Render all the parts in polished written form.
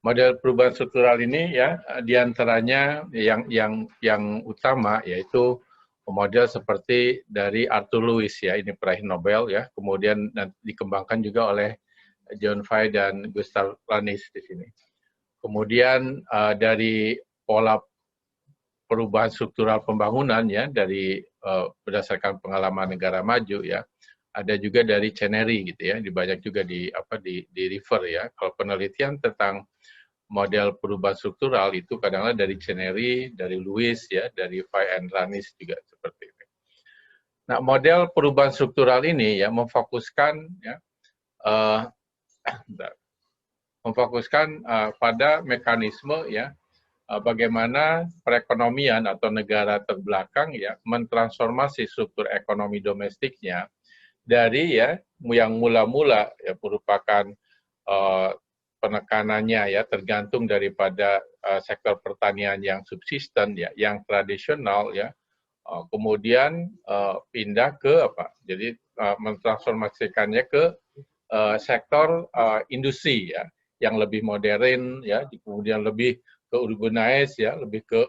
model perubahan struktural ini ya diantaranya yang utama yaitu model seperti dari Arthur Lewis ya, ini peraih Nobel ya, kemudian dikembangkan juga oleh John Fay dan Gustav Lanis di sini. Kemudian dari pola perubahan struktural pembangunan ya dari berdasarkan pengalaman negara maju ya, ada juga dari Chenery gitu ya, banyak juga di refer ya. Kalau penelitian tentang model perubahan struktural itu kadang-kadang dari Chenery, dari Lewis ya, dari Fay and Lanis juga seperti itu. Nah, model perubahan struktural ini ya memfokuskan ya pada mekanisme ya bagaimana perekonomian atau negara terbelakang ya mentransformasi struktur ekonomi domestiknya dari ya yang mula-mula ya merupakan penekanannya ya tergantung daripada sektor pertanian yang subsisten ya, yang tradisional ya, kemudian pindah ke apa? Jadi mentransformasikannya ke sektor industri ya, yang lebih modern ya, kemudian lebih ke urbanize ya, lebih ke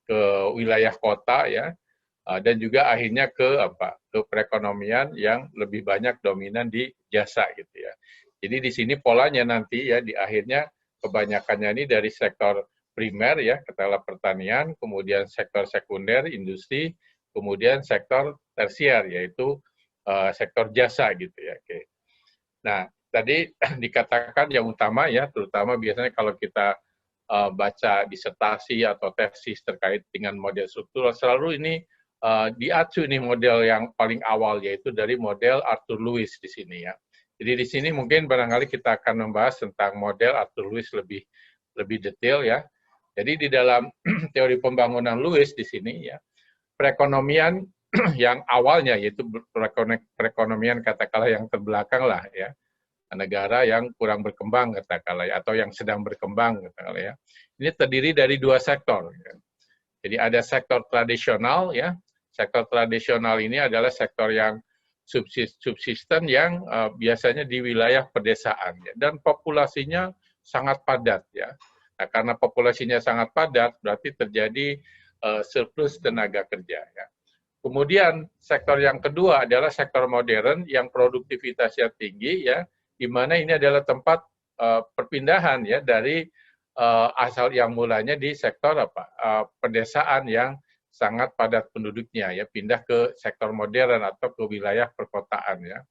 ke wilayah kota ya, dan juga akhirnya ke apa? Ke perekonomian yang lebih banyak dominan di jasa gitu ya. Jadi di sini polanya nanti ya di akhirnya kebanyakannya ini dari sektor primer ya, katakanlah pertanian, kemudian sektor sekunder industri, kemudian sektor tersier yaitu sektor jasa gitu ya. Oke. Nah, tadi dikatakan yang utama ya, terutama biasanya kalau kita baca disertasi atau tesis terkait dengan model struktural, selalu ini diacu ini model yang paling awal, yaitu dari model Arthur Lewis di sini ya. Jadi di sini mungkin barangkali kita akan membahas tentang model Arthur Lewis lebih detail ya. Jadi di dalam teori pembangunan Lewis di sini ya, perekonomian yang awalnya yaitu perekonomian katakanlah yang terbelakang lah ya, negara yang kurang berkembang katakanlah ya, atau yang sedang berkembang katakanlah ya. Ini terdiri dari dua sektor. Ya. Jadi ada sektor tradisional ya. Sektor tradisional ini adalah sektor yang subsisten yang biasanya di wilayah pedesaan ya, dan populasinya sangat padat ya. Nah, karena populasinya sangat padat berarti terjadi surplus tenaga kerja ya. Kemudian sektor yang kedua adalah sektor modern yang produktivitasnya tinggi ya, di mana ini adalah tempat perpindahan ya dari asal yang mulanya di sektor pedesaan yang sangat padat penduduknya ya, pindah ke sektor modern atau ke wilayah perkotaan ya.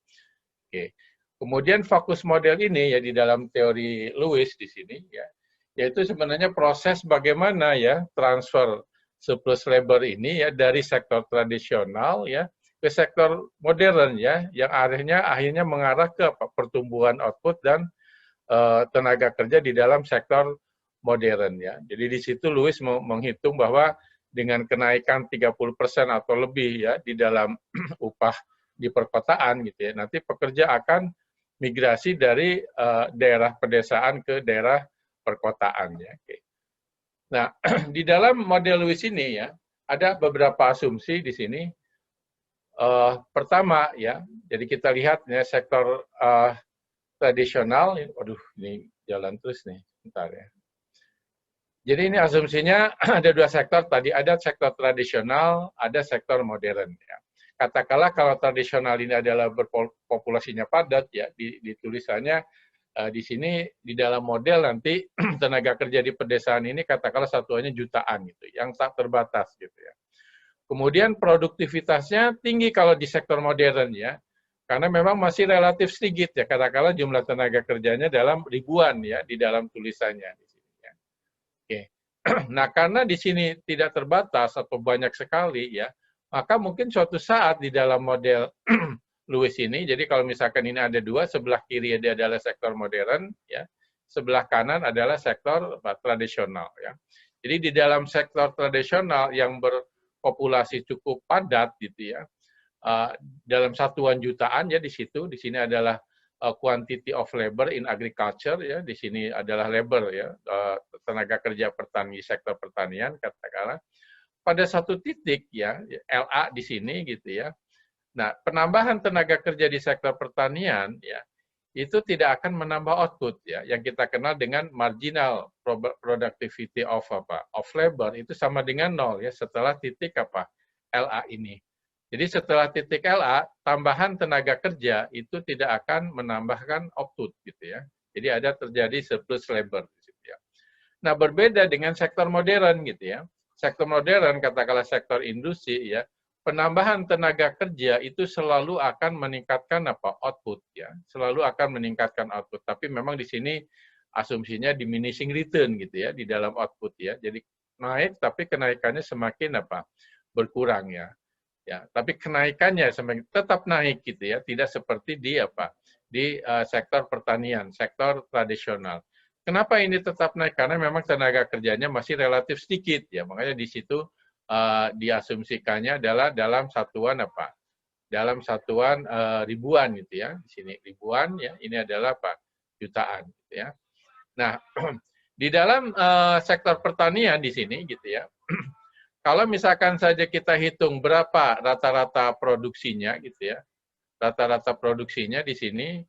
Oke. Kemudian fokus model ini ya di dalam teori Lewis di sini ya, yaitu sebenarnya proses bagaimana ya transfer surplus labor ini ya dari sektor tradisional ya ke sektor modern ya, yang akhirnya mengarah ke pertumbuhan output dan tenaga kerja di dalam sektor modern ya. Jadi di situ Lewis menghitung bahwa dengan kenaikan 30% atau lebih ya di dalam upah di perkotaan gitu ya, nanti pekerja akan migrasi dari daerah pedesaan ke daerah perkotaan ya. Oke. Nah, di dalam model Lewis ini ya ada beberapa asumsi di sini. Pertama ya, jadi kita lihat ya sektor tradisional, waduh ini jalan terus nih, bentar ya. Jadi ini asumsinya ada dua sektor tadi, ada sektor tradisional, ada sektor modern ya. Katakanlah kalau tradisional ini adalah populasinya padat ya, di tulisannya di sini di dalam model nanti tenaga kerja di pedesaan ini katakanlah satuannya jutaan gitu, yang tak terbatas gitu ya. Kemudian produktivitasnya tinggi kalau di sektor modern ya, karena memang masih relatif sedikit ya, katakanlah jumlah tenaga kerjanya dalam ribuan ya di dalam tulisannya di sini ya. Oke. Nah, karena di sini tidak terbatas atau banyak sekali ya, maka mungkin suatu saat di dalam model Lewis ini, jadi kalau misalkan ini ada dua, sebelah kiri dia adalah sektor modern ya, sebelah kanan adalah sektor tradisional ya. Jadi di dalam sektor tradisional yang berpopulasi cukup padat gitu ya, dalam satuan jutaan ya di situ, di sini adalah quantity of labor in agriculture ya, di sini adalah labor ya, tenaga kerja petani sektor pertanian katakanlah. Pada satu titik ya, LA di sini gitu ya. Nah, penambahan tenaga kerja di sektor pertanian ya, itu tidak akan menambah output ya, yang kita kenal dengan marginal productivity of labor itu sama dengan nol ya setelah titik LA ini. Jadi setelah titik LA, tambahan tenaga kerja itu tidak akan menambahkan output gitu ya. Jadi ada terjadi surplus labor gitu ya. Nah, berbeda dengan sektor modern gitu ya. Sektor modern katakanlah sektor industri ya, penambahan tenaga kerja itu selalu akan meningkatkan output ya, selalu akan meningkatkan output. Tapi memang di sini asumsinya diminishing return gitu ya di dalam output ya. Jadi naik tapi kenaikannya semakin berkurang ya. Ya, tapi kenaikannya semakin tetap naik gitu ya, tidak seperti di sektor pertanian, sektor tradisional. Kenapa ini tetap naik? Karena memang tenaga kerjanya masih relatif sedikit ya, makanya di situ diasumsikannya adalah dalam satuan dalam satuan ribuan gitu ya. Di sini ribuan ya, ini adalah jutaan gitu ya. Nah, di dalam sektor pertanian di sini gitu ya. Kalau misalkan saja kita hitung berapa rata-rata produksinya gitu ya. Rata-rata produksinya di sini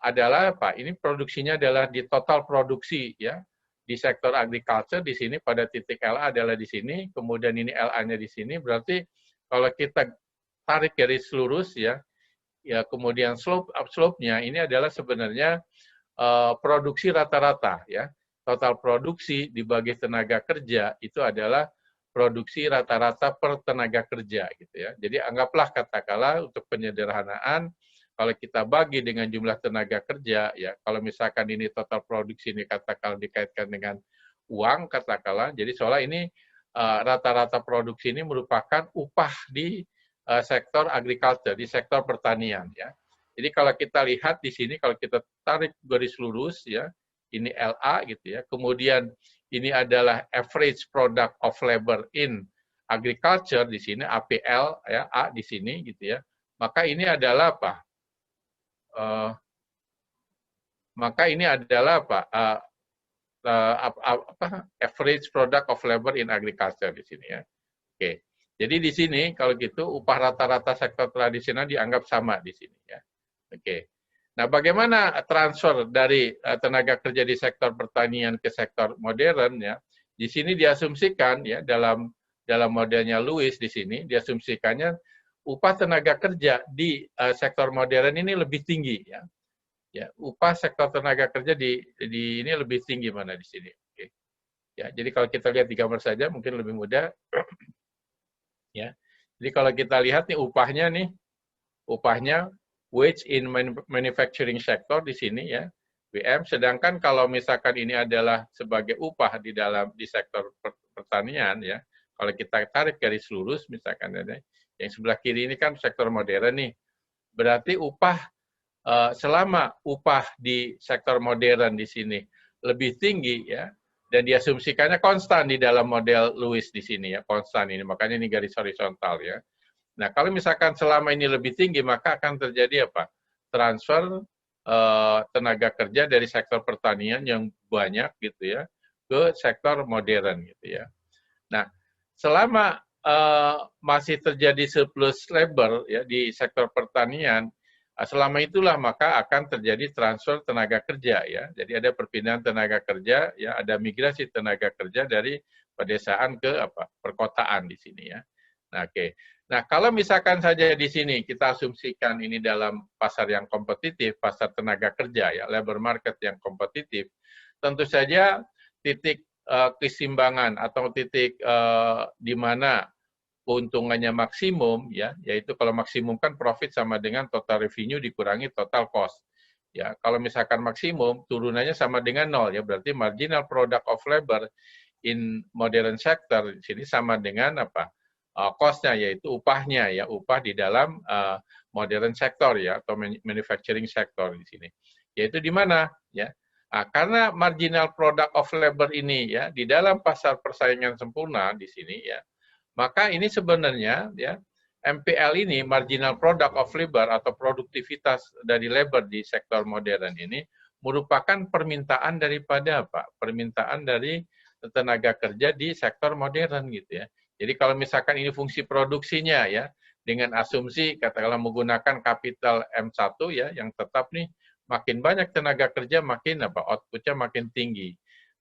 adalah ini produksinya adalah di total produksi ya. Di sektor agriculture di sini pada titik LA adalah di sini, kemudian ini LA-nya di sini, berarti kalau kita tarik garis lurus ya, kemudian slope-nya ini adalah sebenarnya produksi rata-rata ya. Total produksi dibagi tenaga kerja itu adalah produksi rata-rata per tenaga kerja gitu ya. Jadi anggaplah katakanlah untuk penyederhanaan kalau kita bagi dengan jumlah tenaga kerja, ya kalau misalkan ini total produksi ini katakanlah dikaitkan dengan uang, katakanlah, jadi seolah ini rata-rata produksi ini merupakan upah di sektor agriculture, di sektor pertanian. Ya. Jadi kalau kita lihat di sini, kalau kita tarik garis lurus, ya ini LA gitu ya, kemudian ini adalah average product of labor in agriculture di sini APL ya A di sini gitu ya, maka ini adalah apa? Maka ini adalah average product of labor in agriculture di sini ya. Oke. Jadi di sini kalau gitu upah rata-rata sektor tradisional dianggap sama di sini ya. Oke. Nah, bagaimana transfer dari tenaga kerja di sektor pertanian ke sektor modern ya? Di sini diasumsikan ya dalam modelnya Lewis di sini diasumsikannya upah tenaga kerja di sektor modern ini lebih tinggi ya. Ya, upah sektor tenaga kerja di ini lebih tinggi mana di sini. Oke. Ya, jadi kalau kita lihat di gambar saja mungkin lebih mudah. Ya. Jadi kalau kita lihat nih upahnya wage in manufacturing sector di sini ya, WM, sedangkan kalau misalkan ini adalah sebagai upah di sektor pertanian ya, kalau kita tarik garis lurus misalkan ada yang sebelah kiri ini kan sektor modern nih. Berarti upah selama upah di sektor modern di sini lebih tinggi ya, dan diasumsikannya konstan di dalam model Lewis di sini ya, konstan ini, makanya ini garis horizontal ya. Nah, kalau misalkan selama ini lebih tinggi, maka akan terjadi apa? Transfer tenaga kerja dari sektor pertanian yang banyak gitu ya, ke sektor modern gitu ya. Nah, selama masih terjadi surplus labor ya di sektor pertanian, selama itulah maka akan terjadi transfer tenaga kerja ya. Jadi ada perpindahan tenaga kerja ya, ada migrasi tenaga kerja dari pedesaan ke perkotaan di sini ya. Nah, oke. Nah, kalau misalkan saja di sini kita asumsikan ini dalam pasar yang kompetitif, pasar tenaga kerja ya, labor market yang kompetitif, tentu saja titik keseimbangan atau titik di mana keuntungannya maksimum ya, yaitu kalau maksimum kan profit sama dengan total revenue dikurangi total cost. Ya, kalau misalkan maksimum turunannya sama dengan nol ya, berarti marginal product of labor in modern sector di sini sama dengan cost-nya, yaitu upahnya ya, upah di dalam modern sector ya, atau manufacturing sector di sini. Yaitu di mana ya? Nah, karena marginal product of labor ini ya di dalam pasar persaingan sempurna di sini ya, maka ini sebenarnya ya MPL ini marginal product of labor atau produktivitas dari labor di sektor modern ini merupakan permintaan daripada permintaan dari tenaga kerja di sektor modern gitu ya. Jadi kalau misalkan ini fungsi produksinya ya, dengan asumsi katakanlah menggunakan kapital M1 ya, yang tetap nih makin banyak tenaga kerja, makin output-nya makin tinggi.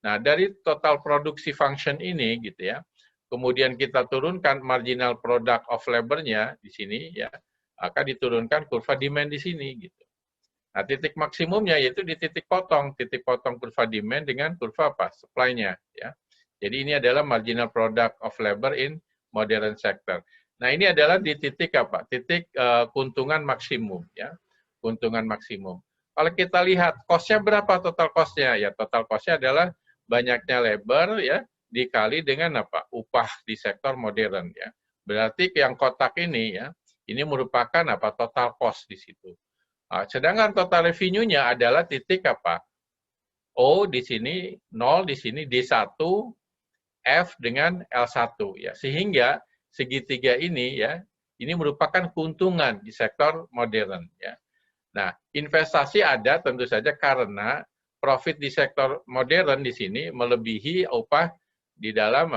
Nah, dari total produksi function ini gitu ya, kemudian kita turunkan marginal product of labor-nya di sini ya, akan diturunkan kurva demand di sini gitu. Nah, titik maksimumnya yaitu di titik potong kurva demand dengan kurva supply-nya ya. Jadi ini adalah marginal product of labor in modern sector. Nah, ini adalah di titik Titik keuntungan maksimum ya. Keuntungan maksimum. Kalau kita lihat cost-nya berapa total cost-nya? Ya, total cost-nya adalah banyaknya labor ya dikali dengan upah di sektor modern ya. Berarti yang kotak ini ya, ini merupakan total cost di situ. Sedangkan total revenue-nya adalah titik O di sini, 0 di sini, D1, F dengan L1 ya. Sehingga segitiga ini ya, ini merupakan keuntungan di sektor modern ya. Nah, investasi ada tentu saja karena profit di sektor modern di sini melebihi upah di dalam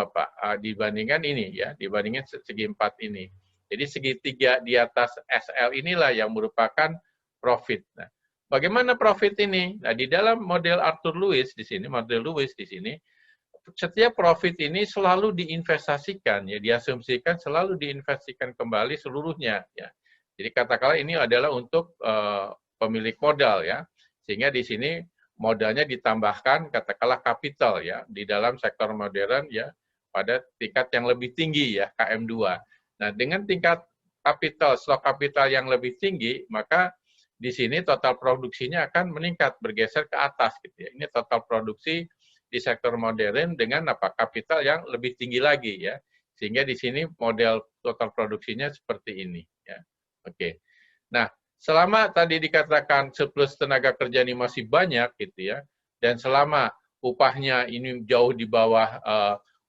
dibandingkan ini ya, dibandingkan segi 4 ini. Jadi segitiga di atas SL inilah yang merupakan profit. Nah, bagaimana profit ini? Nah, di dalam model Arthur Lewis di sini, setiap profit ini selalu diinvestasikan ya, diasumsikan selalu diinvestasikan kembali seluruhnya ya. Jadi katakanlah ini adalah untuk pemilik modal ya. Sehingga di sini modalnya ditambahkan katakanlah kapital ya di dalam sektor modern ya pada tingkat yang lebih tinggi ya KM2. Nah, dengan tingkat kapital, stok kapital yang lebih tinggi, maka di sini total produksinya akan meningkat, bergeser ke atas gitu ya. Ini total produksi di sektor modern dengan kapital yang lebih tinggi lagi ya. Sehingga di sini model total produksinya seperti ini ya. Oke. Nah, selama tadi dikatakan surplus tenaga kerja ini masih banyak gitu ya, dan selama upahnya ini jauh di bawah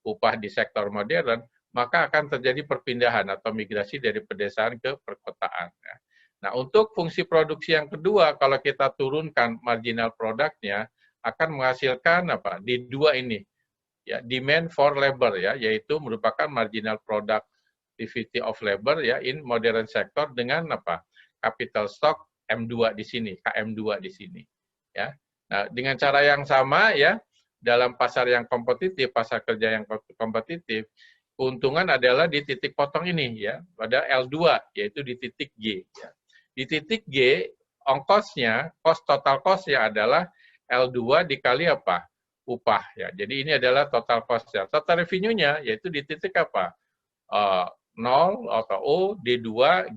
upah di sektor modern, maka akan terjadi perpindahan atau migrasi dari pedesaan ke perkotaan. Ya. Nah, untuk fungsi produksi yang kedua, kalau kita turunkan marginal produknya, akan menghasilkan di dua ini, ya demand for labor ya, yaitu merupakan marginal productivity of labor ya in modern sector dengan capital stock M2 di sini, KM2 di sini, ya. Nah, dengan cara yang sama ya, dalam pasar yang kompetitif, pasar kerja yang kompetitif, keuntungan adalah di titik potong ini ya, pada L2 yaitu di titik G ya. Di titik G ongkosnya, total cost-nya adalah L2 dikali upah ya. Jadi ini adalah total cost-nya. Total revenue-nya yaitu di titik 0 atau O, D2,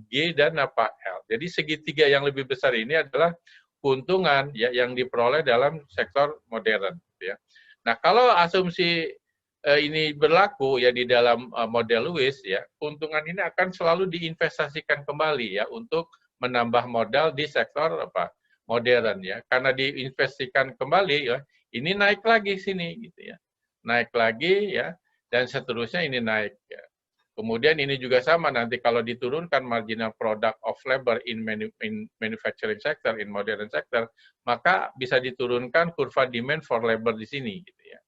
G dan L. Jadi segitiga yang lebih besar ini adalah keuntungan ya yang diperoleh dalam sektor modern ya. Nah, kalau asumsi ini berlaku ya di dalam model Lewis ya, keuntungan ini akan selalu diinvestasikan kembali ya untuk menambah modal di sektor modern ya. Karena diinvestasikan kembali ya, ini naik lagi sini gitu ya. Naik lagi ya dan seterusnya ini naik ya. Kemudian ini juga sama nanti kalau diturunkan marginal product of labor in manufacturing sector, in modern sector, maka bisa diturunkan kurva demand for labor di sini gitu ya.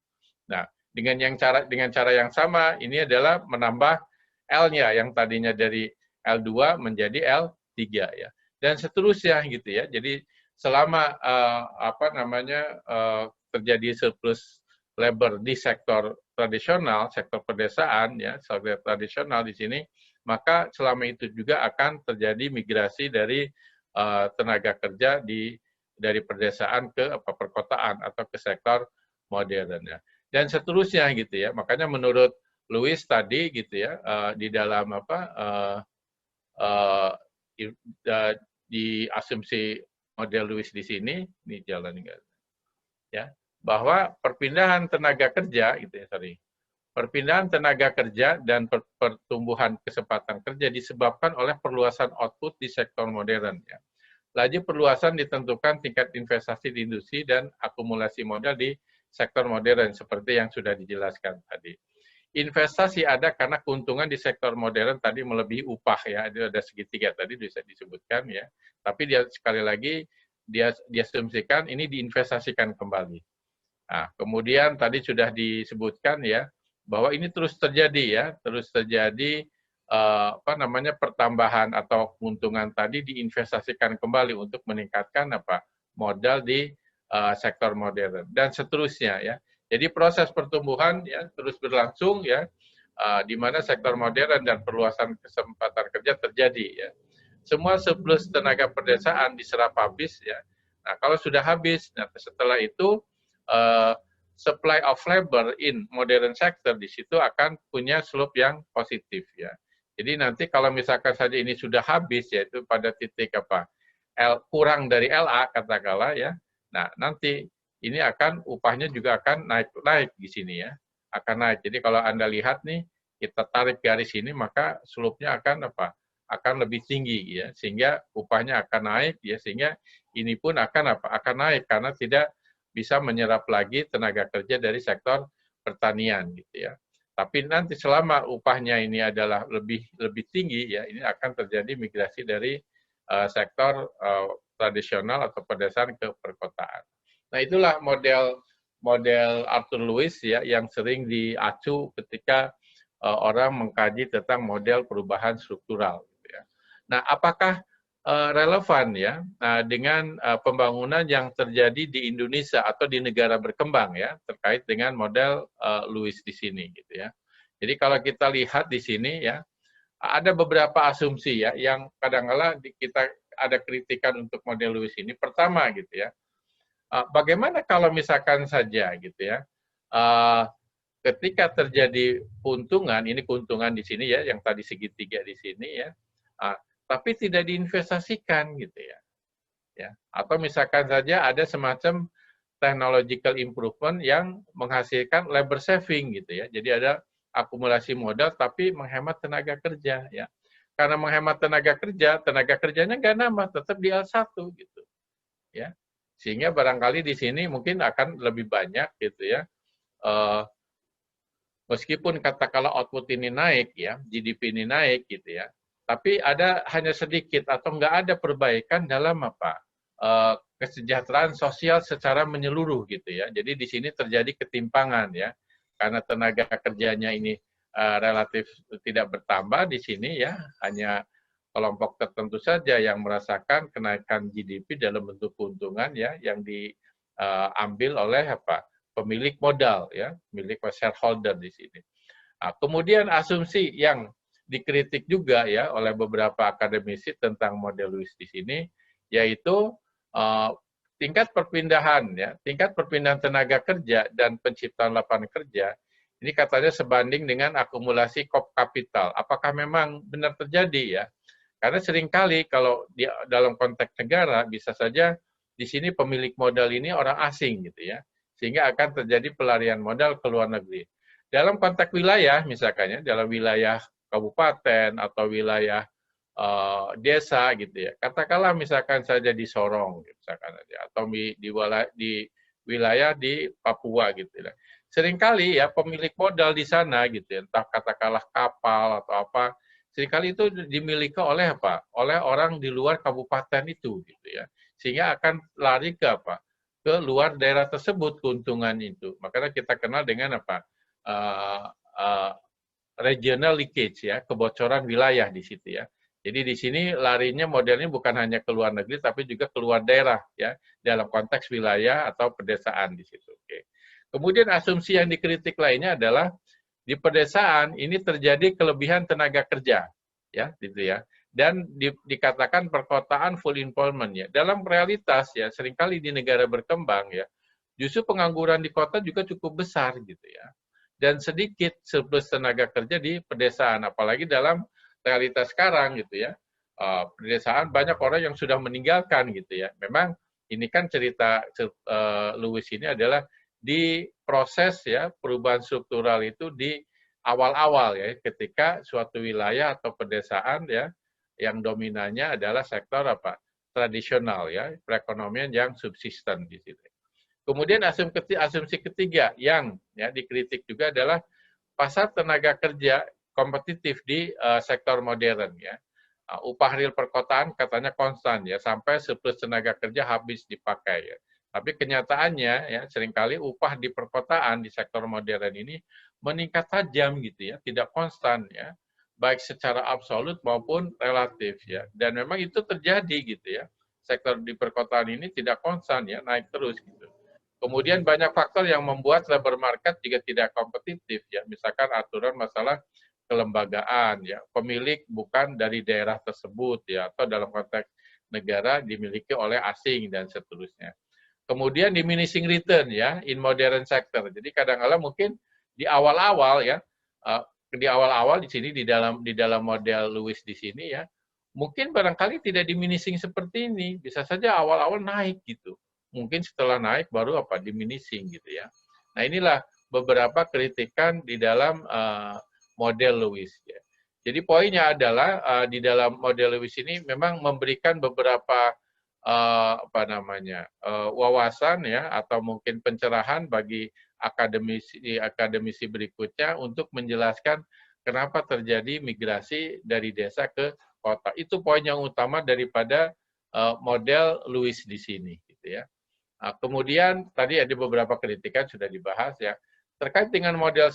Nah, dengan cara yang sama ini adalah menambah L-nya yang tadinya dari L2 menjadi L3 ya. Dan seterusnya gitu ya. Jadi selama terjadi surplus labor di sektor tradisional, sektor pedesaan ya, sektor tradisional di sini, maka selama itu juga akan terjadi migrasi dari tenaga kerja dari pedesaan ke perkotaan atau ke sektor modern ya. Dan seterusnya gitu ya. Makanya menurut Lewis tadi gitu ya, di dalam di asumsi model Lewis di sini, ini jalan ya, bahwa perpindahan tenaga kerja gitu ya, perpindahan tenaga kerja dan pertumbuhan kesempatan kerja disebabkan oleh perluasan output di sektor modern ya. Laju perluasan ditentukan tingkat investasi di industri dan akumulasi modal di sektor modern seperti yang sudah dijelaskan tadi. Investasi ada karena keuntungan di sektor modern tadi melebihi upah ya, itu ada segitiga tadi bisa disebutkan ya. Tapi dia sekali lagi dia diasumsikan ini diinvestasikan kembali. Nah, kemudian tadi sudah disebutkan ya bahwa ini terus terjadi ya, terus terjadi pertambahan atau keuntungan tadi diinvestasikan kembali untuk meningkatkan modal di sektor modern dan seterusnya ya. Jadi proses pertumbuhan ya terus berlangsung ya, di mana sektor modern dan perluasan kesempatan kerja terjadi ya. Semua surplus tenaga pedesaan diserap habis ya. Nah kalau sudah habis, nah setelah itu supply of labor in modern sector di situ akan punya slope yang positif ya. Jadi nanti kalau misalkan saja ini sudah habis yaitu pada titik apa kurang dari LA katakanlah ya. Nah nanti ini akan upahnya juga akan naik di sini ya, akan naik. Jadi kalau Anda lihat nih, kita tarik garis ini maka slope-nya akan apa? Akan lebih tinggi ya, sehingga upahnya akan naik ya, sehingga ini pun akan apa? Akan naik karena tidak bisa menyerap lagi tenaga kerja dari sektor pertanian gitu ya. Tapi nanti selama upahnya ini adalah lebih tinggi ya, ini akan terjadi migrasi dari sektor tradisional atau pedesaan ke perkotaan. Nah itulah model Arthur Lewis ya yang sering diacu ketika orang mengkaji tentang model perubahan struktural. Gitu ya. Nah apakah relevan ya dengan pembangunan yang terjadi di Indonesia atau di negara berkembang ya terkait dengan model Lewis di sini gitu ya. Jadi kalau kita lihat di sini ya ada beberapa asumsi ya yang kadang-kala kita ada kritikan untuk model Lewis ini. Pertama gitu ya, bagaimana kalau misalkan saja gitu ya, ketika terjadi keuntungan, ini keuntungan di sini ya, yang tadi segitiga di sini ya, tapi tidak diinvestasikan gitu ya, atau misalkan saja ada semacam technological improvement yang menghasilkan labor saving gitu ya, jadi ada akumulasi modal tapi menghemat tenaga kerja ya, karena menghemat tenaga kerjanya nggak nambah, tetap di L1 gitu ya. Sehingga barangkali di sini mungkin akan lebih banyak gitu ya, meskipun katakanlah output ini naik ya, GDP ini naik gitu ya, tapi ada hanya sedikit atau nggak ada perbaikan dalam apa kesejahteraan sosial secara menyeluruh gitu ya. Jadi di sini terjadi ketimpangan ya, karena tenaga kerjanya ini relatif tidak bertambah di sini ya, hanya kelompok tertentu saja yang merasakan kenaikan GDP dalam bentuk keuntungan ya yang diambil oleh apa pemilik modal ya, milik shareholder di sini. Nah, kemudian asumsi yang dikritik juga ya oleh beberapa akademisi tentang model Lewis di sini yaitu tingkat perpindahan ya, tingkat perpindahan tenaga kerja dan penciptaan lapangan kerja ini katanya sebanding dengan akumulasi kapital. Apakah memang benar terjadi ya? Karena seringkali kalau di dalam konteks negara bisa saja di sini pemilik modal ini orang asing gitu ya, sehingga akan terjadi pelarian modal ke luar negeri. Dalam konteks wilayah misalkan ya, dalam wilayah kabupaten atau wilayah desa gitu ya, katakanlah misalkan saja di Sorong misalkan aja, atau di wilayah di Papua gitu ya. Seringkali ya pemilik modal di sana gitu ya, entah katakanlah kapal atau apa, seringkali itu dimiliki oleh apa? Oleh orang di luar kabupaten itu gitu ya. Sehingga akan lari ke apa? Ke luar daerah tersebut keuntungan itu. Makanya kita kenal dengan apa? Regional leakage ya, kebocoran wilayah di situ ya. Jadi di sini larinya modelnya bukan hanya ke luar negeri tapi juga keluar daerah ya dalam konteks wilayah atau pedesaan di situ. Oke. Kemudian asumsi yang dikritik lainnya adalah di pedesaan ini terjadi kelebihan tenaga kerja ya gitu ya. Dan dikatakan perkotaan full employment ya. Dalam realitas ya seringkali di negara berkembang ya justru pengangguran di kota juga cukup besar gitu ya. Dan sedikit surplus tenaga kerja di pedesaan apalagi dalam realitas sekarang gitu ya. Pedesaan banyak orang yang sudah meninggalkan gitu ya. Memang ini kan cerita Lewis ini adalah di proses ya perubahan struktural itu di awal-awal ya ketika suatu wilayah atau pedesaan ya yang dominannya adalah sektor apa tradisional ya perekonomian yang subsisten di situ. Kemudian asumsi ketiga yang ya dikritik juga adalah pasar tenaga kerja kompetitif di sektor modern ya. Upah real perkotaan katanya konstan ya sampai surplus tenaga kerja habis dipakai ya. Tapi kenyataannya ya seringkali upah di perkotaan di sektor modern ini meningkat tajam gitu ya, tidak konstan ya, baik secara absolut maupun relatif ya. Dan memang itu terjadi gitu ya. sektor di perkotaan ini tidak konstan ya, naik terus gitu. Kemudian banyak faktor yang membuat labor market juga tidak kompetitif ya, misalkan aturan masalah kelembagaan ya, pemilik bukan dari daerah tersebut ya, atau dalam konteks negara dimiliki oleh asing dan seterusnya. Kemudian diminishing return ya, in modern sector. Jadi kadang-kadang mungkin di awal-awal ya, di awal-awal di sini di dalam model Lewis di sini ya, mungkin barangkali tidak diminishing seperti ini, bisa saja awal-awal naik gitu. Mungkin setelah naik baru diminishing gitu ya. Nah inilah beberapa kritikan di dalam model Lewis ya. Jadi poinnya adalah di dalam model Lewis ini memang memberikan beberapa wawasan ya atau mungkin pencerahan bagi akademisi berikutnya untuk menjelaskan kenapa terjadi migrasi dari desa ke kota. Itu poin yang utama daripada model Lewis di sini gitu ya. Nah, kemudian tadi ada beberapa kritikan sudah dibahas ya terkait dengan model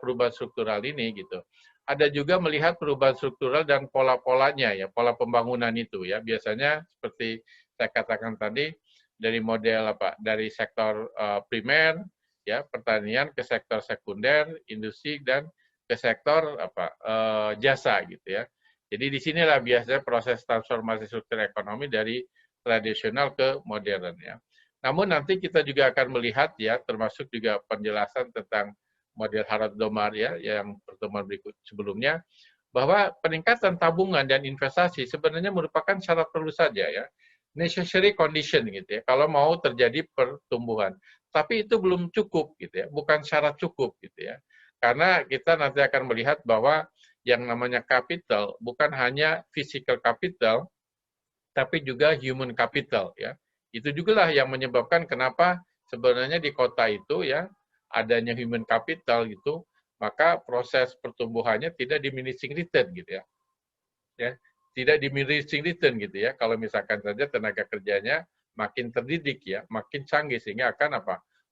perubahan struktural ini gitu. Ada juga melihat perubahan struktural dan pola-polanya ya, pola pembangunan itu ya. Biasanya seperti saya katakan tadi dari model dari sektor primer ya, pertanian ke sektor sekunder, industri dan ke sektor jasa gitu ya. Jadi disinilah biasanya proses transformasi struktur ekonomi dari tradisional ke modern ya. Namun nanti kita juga akan melihat ya, termasuk juga penjelasan tentang model Harald Domar ya, yang pertemuan berikut sebelumnya, bahwa peningkatan tabungan dan investasi sebenarnya merupakan syarat perlu saja ya, necessary condition gitu ya, kalau mau terjadi pertumbuhan. Tapi itu belum cukup gitu ya, bukan syarat cukup gitu ya. Karena kita nanti akan melihat bahwa yang namanya capital bukan hanya physical capital, tapi juga human capital ya. Itu juga lah yang menyebabkan kenapa sebenarnya di kota itu ya adanya human capital gitu, maka proses pertumbuhannya tidak diminishing return gitu ya. Ya, tidak diminishing return gitu ya. Kalau misalkan saja tenaga kerjanya makin terdidik ya, makin canggih sehingga akan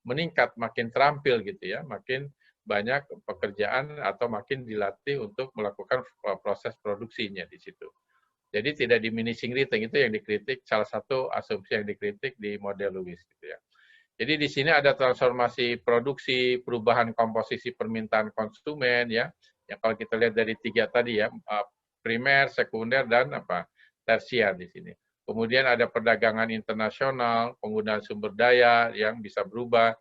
meningkat, makin terampil gitu ya, makin banyak pekerjaan atau makin dilatih untuk melakukan proses produksinya di situ. Jadi tidak diminishing return itu yang dikritik, salah satu asumsi yang dikritik di model Lewis gitu ya. Jadi di sini ada transformasi produksi, perubahan komposisi permintaan konsumen ya. Ya kalau kita lihat dari tiga tadi ya, primer, sekunder dan tersier di sini. Kemudian ada perdagangan internasional, penggunaan sumber daya yang bisa berubah.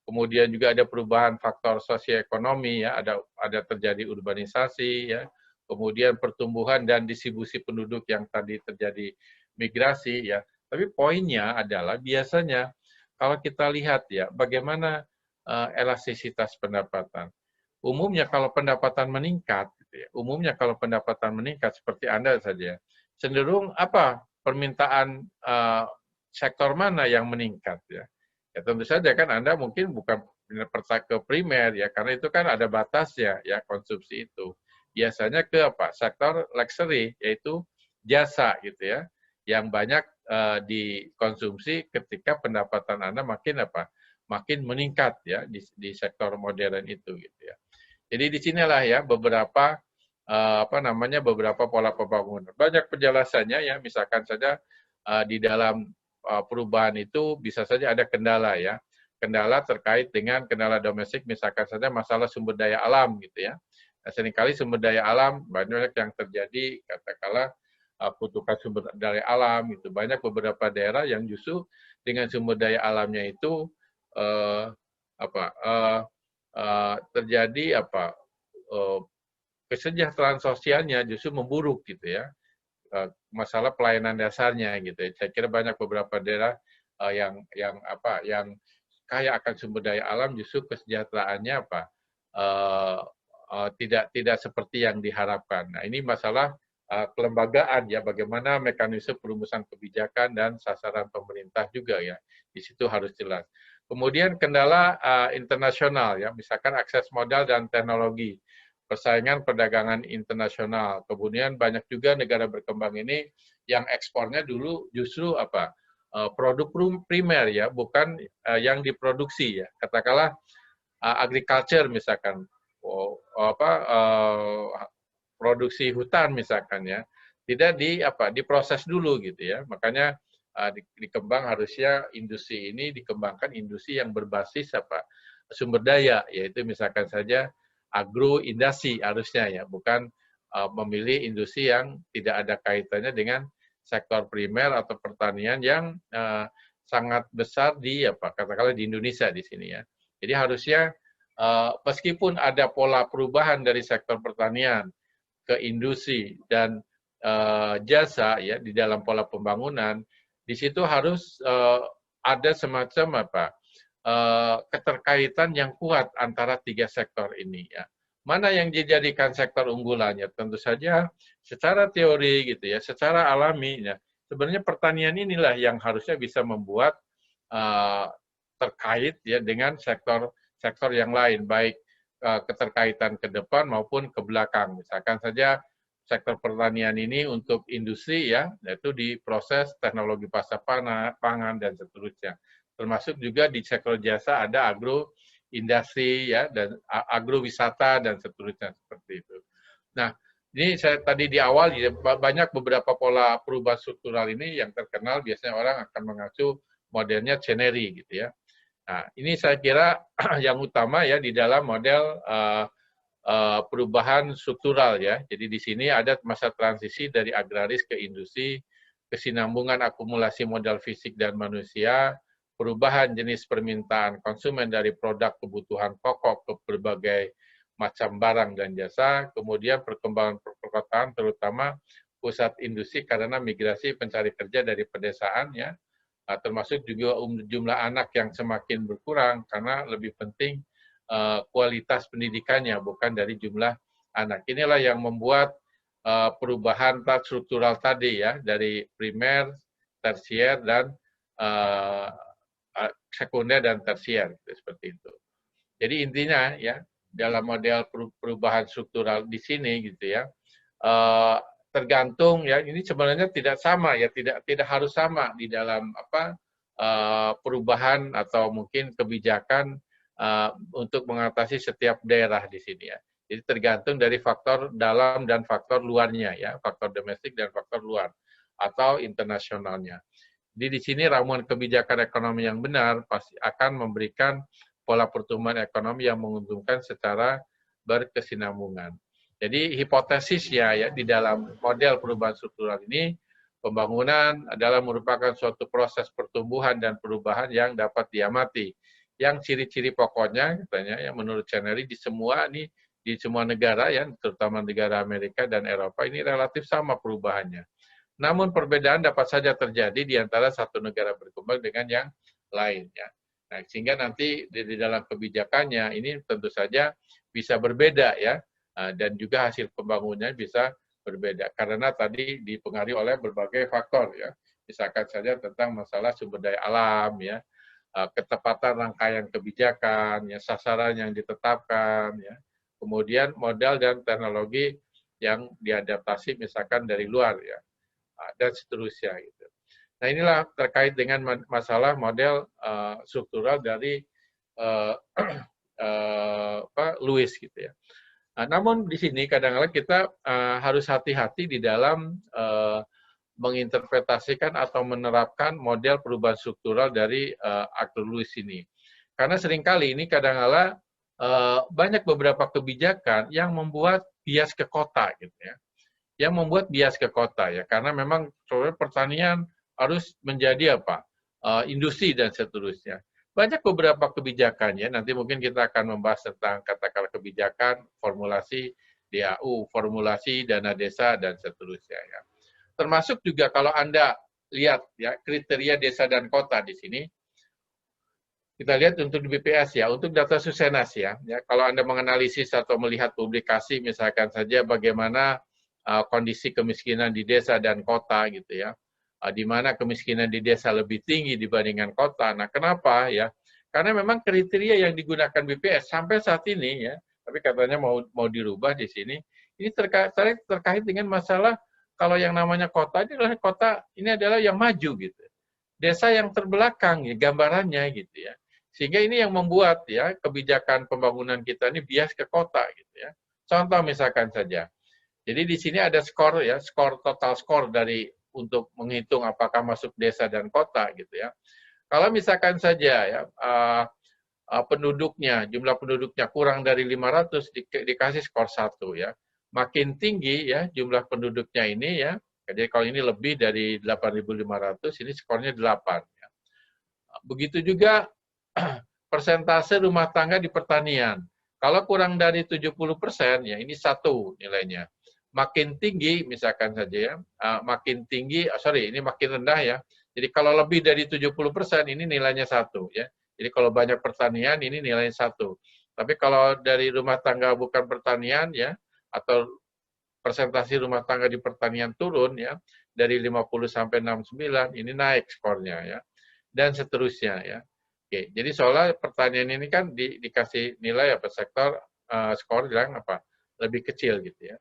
Kemudian juga ada perubahan faktor sosioekonomi ya, ada terjadi urbanisasi ya. Kemudian pertumbuhan dan distribusi penduduk yang tadi terjadi migrasi ya. Tapi poinnya adalah biasanya kalau kita lihat ya bagaimana elastisitas pendapatan. Umumnya kalau pendapatan meningkat, gitu ya, umumnya kalau pendapatan meningkat seperti Anda saja, cenderung permintaan sektor mana yang meningkat ya. Ya tentu saja kan Anda mungkin bukan ke primer ya, karena itu kan ada batasnya ya konsumsi itu. Biasanya ke sektor luxury, yaitu jasa gitu ya, yang banyak dikonsumsi ketika pendapatan Anda makin meningkat ya di sektor modern itu gitu ya. Jadi di sinilah ya beberapa beberapa pola pembangunan. Banyak penjelasannya ya, misalkan saja di dalam perubahan itu bisa saja ada kendala ya. Kendala terkait dengan kendala domestik, misalkan saja masalah sumber daya alam gitu ya. Nah, seringkali sumber daya alam banyak yang terjadi katakanlah kutukan sumber daya alam itu. Banyak beberapa daerah yang justru dengan sumber daya alamnya itu terjadi kesejahteraan sosialnya justru memburuk gitu ya. Masalah pelayanan dasarnya gitu ya. Saya kira banyak beberapa daerah yang kaya akan sumber daya alam justru kesejahteraannya tidak seperti yang diharapkan. Nah, ini masalah kelembagaan ya, bagaimana mekanisme perumusan kebijakan dan sasaran pemerintah juga ya. Di situ harus jelas. Kemudian kendala internasional ya, misalkan akses modal dan teknologi, persaingan perdagangan internasional. Kemudian banyak juga negara berkembang ini yang ekspornya dulu justru produk primer ya, bukan yang diproduksi ya. Katakanlah agriculture misalkan, produksi hutan misalkan ya, tidak diproses dulu gitu ya. Makanya dikembang harusnya industri ini dikembangkan industri yang berbasis sumber daya, yaitu misalkan saja agroindustri harusnya ya, bukan memilih industri yang tidak ada kaitannya dengan sektor primer atau pertanian yang sangat besar katakanlah di Indonesia di sini ya. Jadi harusnya meskipun ada pola perubahan dari sektor pertanian ke industri dan jasa ya di dalam pola pembangunan, di situ harus ada semacam keterkaitan yang kuat antara tiga sektor ini ya. Mana yang dijadikan sektor unggulannya? Tentu saja secara teori gitu ya, secara alami ya. Sebenarnya pertanian inilah yang harusnya bisa membuat terkait ya dengan sektor yang lain, baik keterkaitan ke depan maupun ke belakang. Misalkan saja sektor pertanian ini untuk industri ya, yaitu di proses teknologi pasca pangan dan seterusnya. Termasuk juga di sektor jasa ada agroindustri ya dan agrowisata dan seterusnya seperti itu. Nah, ini saya tadi di awal ya, banyak beberapa pola perubahan struktural ini yang terkenal biasanya orang akan mengacu modelnya Chenery gitu ya. Nah, ini saya kira yang utama ya di dalam model perubahan struktural ya. Jadi di sini ada masa transisi dari agraris ke industri, kesinambungan akumulasi modal fisik dan manusia, perubahan jenis permintaan konsumen dari produk kebutuhan pokok ke berbagai macam barang dan jasa, kemudian perkembangan perkotaan terutama pusat industri karena migrasi pencari kerja dari pedesaan ya, termasuk juga jumlah anak yang semakin berkurang karena lebih penting kualitas pendidikannya bukan dari jumlah anak. Inilah yang membuat perubahan struktural tadi ya dari primer, tersier dan sekunder dan tersier seperti itu. Jadi intinya ya dalam model perubahan struktural di sini gitu ya tergantung ya ini sebenarnya tidak sama ya tidak harus sama di dalam perubahan atau mungkin kebijakan untuk mengatasi setiap daerah di sini ya. Jadi tergantung dari faktor dalam dan faktor luarnya ya, faktor domestik dan faktor luar atau internasionalnya. Jadi di sini ramuan kebijakan ekonomi yang benar pasti akan memberikan pola pertumbuhan ekonomi yang menguntungkan secara berkesinambungan. Jadi hipotesisnya ya di dalam model perubahan struktural ini pembangunan adalah merupakan suatu proses pertumbuhan dan perubahan yang dapat diamati. Yang ciri-ciri pokoknya katanya ya menurut Chenery di semua negara ya terutama negara Amerika dan Eropa ini relatif sama perubahannya. Namun perbedaan dapat saja terjadi di antara satu negara berkembang dengan yang lainnya. Nah, sehingga nanti di dalam kebijakannya ini tentu saja bisa berbeda ya, dan juga hasil pembangunannya bisa berbeda karena tadi dipengaruhi oleh berbagai faktor ya. Misalkan saja tentang masalah sumber daya alam ya, ketepatan rangkaian kebijakan, ya, sasaran yang ditetapkan ya, kemudian modal dan teknologi yang diadaptasi misalkan dari luar ya, dan seterusnya gitu. Nah inilah terkait dengan masalah model struktural dari Lewis gitu ya. Nah, namun di sini kadang-kadang kita harus hati-hati di dalam menginterpretasikan atau menerapkan model perubahan struktural dari Arthur Lewis ini. Karena seringkali ini kadang-kadang banyak beberapa kebijakan yang membuat bias ke kota gitu ya. Yang membuat bias ke kota ya, karena memang pertanian harus menjadi industri dan seterusnya. Banyak beberapa kebijakan ya, nanti mungkin kita akan membahas tentang katakanlah kebijakan, formulasi DAU, formulasi dana desa dan seterusnya ya. Termasuk juga kalau Anda lihat ya kriteria desa dan kota di sini, kita lihat untuk di BPS ya, untuk data Susenas ya, kalau Anda menganalisis atau melihat publikasi misalkan saja bagaimana kondisi kemiskinan di desa dan kota gitu ya, di mana kemiskinan di desa lebih tinggi dibandingkan kota. Nah, kenapa ya? Karena memang kriteria yang digunakan BPS sampai saat ini ya, tapi katanya mau dirubah di sini. Ini terkait dengan masalah kalau yang namanya kota ini adalah yang maju gitu. Desa yang terbelakang ya gambarannya gitu ya. Sehingga ini yang membuat ya kebijakan pembangunan kita ini bias ke kota gitu ya. Contoh misalkan saja. Jadi di sini ada skor ya, total skor dari untuk menghitung apakah masuk desa dan kota gitu ya. Kalau misalkan saja ya penduduknya, jumlah penduduknya kurang dari 500 dikasih skor 1 ya. Makin tinggi ya jumlah penduduknya ini ya. Jadi kalau ini lebih dari 8.500 ini skornya 8 ya. Begitu juga persentase rumah tangga di pertanian. Kalau kurang dari 70% ya ini 1 nilainya. Makin tinggi misalkan saja ya, makin tinggi, ini makin rendah ya. Jadi kalau lebih dari 70% ini nilainya 1 ya. Jadi kalau banyak pertanian ini nilainya 1. Tapi kalau dari rumah tangga bukan pertanian ya, atau persentase rumah tangga di pertanian turun ya, dari 50 sampai 69 ini naik skornya ya. Dan seterusnya ya. Oke, jadi soalnya pertanian ini kan dikasih nilai apa sektor skor yang apa lebih kecil gitu ya.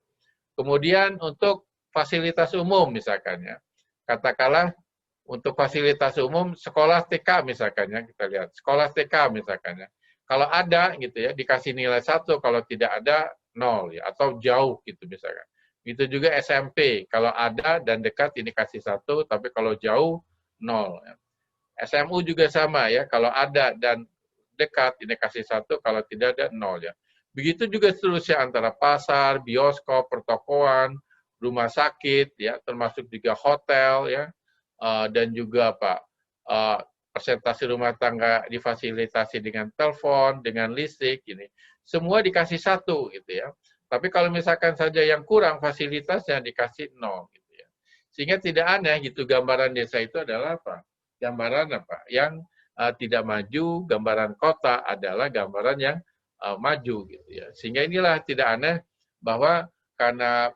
Kemudian untuk fasilitas umum misalkan ya, katakanlah untuk fasilitas umum sekolah TK misalkan ya, kita lihat sekolah TK misalkan ya. Kalau ada gitu ya dikasih nilai 1, kalau tidak ada 0 ya, atau jauh gitu misalkan. Itu juga SMP, kalau ada dan dekat ini kasih 1, tapi kalau jauh 0 ya. SMU juga sama ya, kalau ada dan dekat ini kasih 1, kalau tidak ada 0 ya. Begitu juga seterusnya antara pasar, bioskop, pertokoan, rumah sakit ya, termasuk juga hotel ya, dan juga apa persentase rumah tangga difasilitasi dengan telepon, dengan listrik ini. Semua dikasih 1 gitu ya. Tapi kalau misalkan saja yang kurang fasilitasnya dikasih 0 gitu ya. Sehingga tidak aneh gitu gambaran desa itu adalah apa? Gambaran apa? Yang tidak maju, gambaran kota adalah gambaran yang maju gitu ya. Sehingga inilah tidak aneh bahwa karena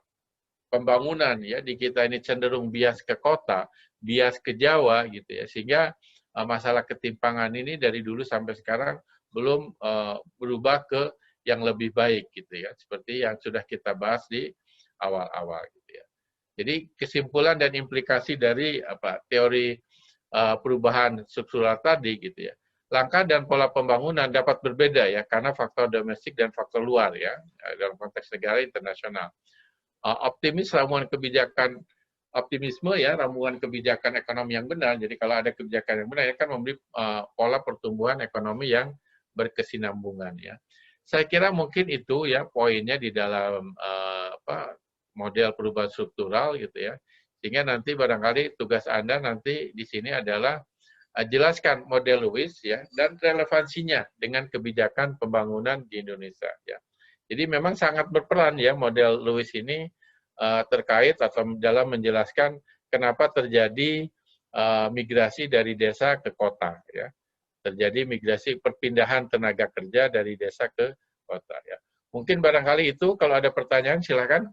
pembangunan ya di kita ini cenderung bias ke kota, bias ke Jawa gitu ya. Sehingga masalah ketimpangan ini dari dulu sampai sekarang belum berubah ke yang lebih baik gitu ya. Seperti yang sudah kita bahas di awal-awal gitu ya. Jadi kesimpulan dan implikasi dari teori perubahan struktural tadi gitu ya. Langkah dan pola pembangunan dapat berbeda ya karena faktor domestik dan faktor luar ya dalam konteks negara internasional. Optimisme ya ramuan kebijakan ekonomi yang benar. Jadi kalau ada kebijakan yang benar ya kan memberi pola pertumbuhan ekonomi yang berkesinambungan ya. Saya kira mungkin itu ya poinnya di dalam model perubahan struktural gitu ya. Sehingga nanti barangkali tugas Anda nanti di sini adalah jelaskan model Lewis ya dan relevansinya dengan kebijakan pembangunan di Indonesia ya. Jadi memang sangat berperan ya model Lewis ini terkait atau dalam menjelaskan kenapa terjadi migrasi dari desa ke kota ya. Terjadi migrasi perpindahan tenaga kerja dari desa ke kota ya. Mungkin barangkali itu kalau ada pertanyaan silakan.